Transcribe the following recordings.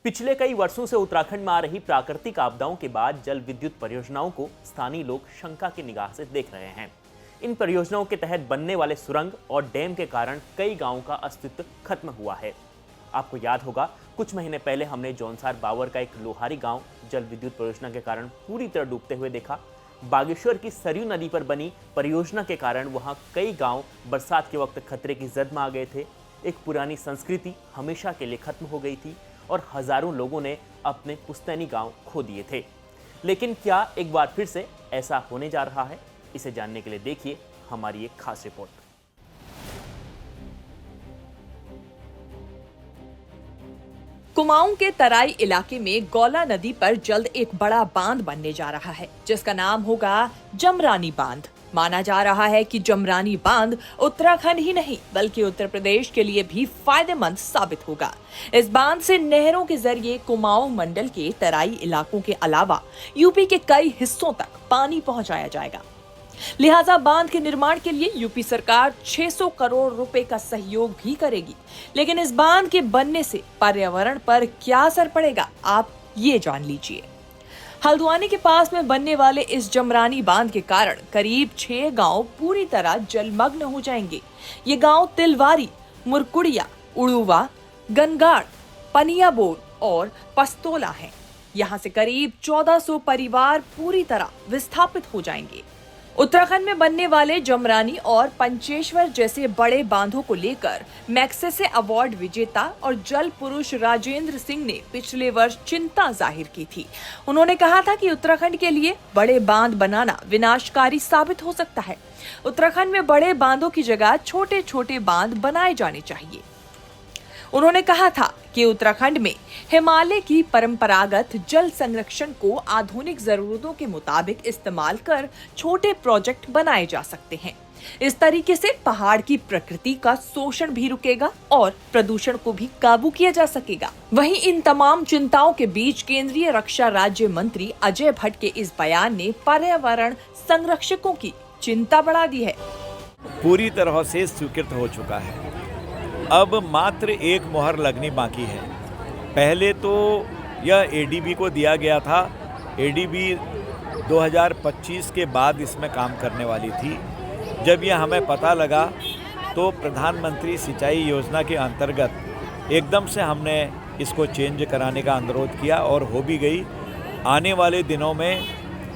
पिछले कई वर्षों से उत्तराखंड में आ रही प्राकृतिक आपदाओं के बाद जल विद्युत परियोजनाओं को स्थानीय लोग शंका की निगाह से देख रहे हैं। इन परियोजनाओं के तहत बनने वाले सुरंग और डैम के कारण कई गांवों का अस्तित्व खत्म हुआ है। आपको याद होगा, कुछ महीने पहले हमने जौनसार बावर का एक लोहारी गांव जल विद्युत परियोजना के कारण पूरी तरह डूबते हुए देखा। बागेश्वर की सरयू नदी पर बनी परियोजना के कारण वहां कई गांव बरसात के वक्त खतरे की जद में आ गए थे। एक पुरानी संस्कृति हमेशा के लिए खत्म हो गई थी और हजारों लोगों ने अपने पुश्तैनी गांव खो दिए थे। लेकिन क्या एक बार फिर से ऐसा होने जा रहा है? इसे जानने के लिए देखिए हमारी एक खास रिपोर्ट। कुमाऊं के तराई इलाके में गौला नदी पर जल्द एक बड़ा बांध बनने जा रहा है, जिसका नाम होगा जमरानी बांध। माना जा रहा है कि जमरानी बांध उत्तराखंड ही नहीं बल्कि उत्तर प्रदेश के लिए भी फायदेमंद साबित होगा। इस बांध से नहरों के जरिए कुमाऊं मंडल के तराई इलाकों के अलावा यूपी के कई हिस्सों तक पानी पहुंचाया जाएगा। लिहाजा बांध के निर्माण के लिए यूपी सरकार 600 करोड़ रुपए का सहयोग भी करेगी। लेकिन इस बांध के बनने से पर्यावरण पर क्या असर पड़ेगा, आप ये जान लीजिए। हल्द्वानी के पास में बनने वाले इस जमरानी बांध के कारण करीब 6 गांव पूरी तरह जलमग्न हो जाएंगे। ये गांव तिलवारी, मुरकुड़िया, उड़ुवा, गनगाड़, पनियाबोर और पस्तोला हैं। यहाँ से करीब 1400 परिवार पूरी तरह विस्थापित हो जाएंगे। उत्तराखंड में बनने वाले जमरानी और पंचेश्वर जैसे बड़े बांधों को लेकर मैग्सेसे अवार्ड विजेता और जल पुरुष राजेंद्र सिंह ने पिछले वर्ष चिंता जाहिर की थी। उन्होंने कहा था कि उत्तराखंड के लिए बड़े बांध बनाना विनाशकारी साबित हो सकता है। उत्तराखंड में बड़े बांधों की जगह छोटे छोटे बांध बनाए जाने चाहिए। उन्होंने कहा था कि उत्तराखंड में हिमालय की परंपरागत जल संरक्षण को आधुनिक जरूरतों के मुताबिक इस्तेमाल कर छोटे प्रोजेक्ट बनाए जा सकते हैं। इस तरीके से पहाड़ की प्रकृति का शोषण भी रुकेगा और प्रदूषण को भी काबू किया जा सकेगा। वहीं इन तमाम चिंताओं के बीच केंद्रीय रक्षा राज्य मंत्री अजय भट्ट के इस बयान ने पर्यावरण संरक्षकों की चिंता बढ़ा दी है। पूरी तरह से स्वीकृत हो चुका है, अब मात्र एक मोहर लगनी बाकी है। पहले तो यह एडीबी को दिया गया था। एडीबी 2025 के बाद इसमें काम करने वाली थी। जब यह हमें पता लगा तो प्रधानमंत्री सिंचाई योजना के अंतर्गत एकदम से हमने इसको चेंज कराने का अनुरोध किया और हो भी गई। आने वाले दिनों में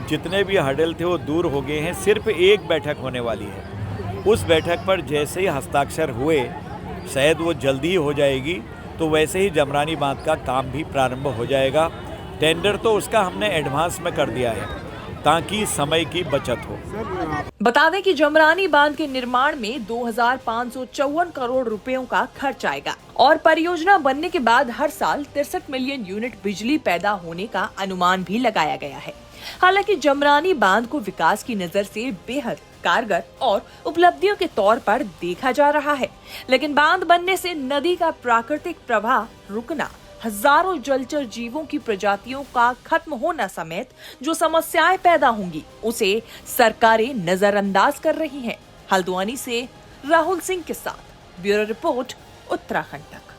जितने भी हर्डल थे वो दूर हो गए हैं। सिर्फ एक बैठक होने वाली है। उस बैठक पर जैसे ही हस्ताक्षर हुए, शायद वो जल्दी ही हो जाएगी, तो वैसे ही जमरानी बांध का काम भी प्रारंभ हो जाएगा। टेंडर तो उसका हमने एडवांस में कर दिया है ताकि समय की बचत हो। बता दें कि जमरानी बांध के निर्माण में 2554 करोड़ रुपयों का खर्च आएगा और परियोजना बनने के बाद हर साल 63 मिलियन यूनिट बिजली पैदा होने का अनुमान भी लगाया गया है। हालांकि जमरानी बांध को विकास की नजर से बेहद कारगर और उपलब्धियों के तौर पर देखा जा रहा है, लेकिन बांध बनने से नदी का प्राकृतिक प्रवाह रुकना, हजारों जलचर जीवों की प्रजातियों का खत्म होना समेत जो समस्याएं पैदा होंगी, उसे सरकारें नजरअंदाज कर रही हैं। हल्द्वानी से राहुल सिंह के साथ ब्यूरो रिपोर्ट, उत्तराखंड तक।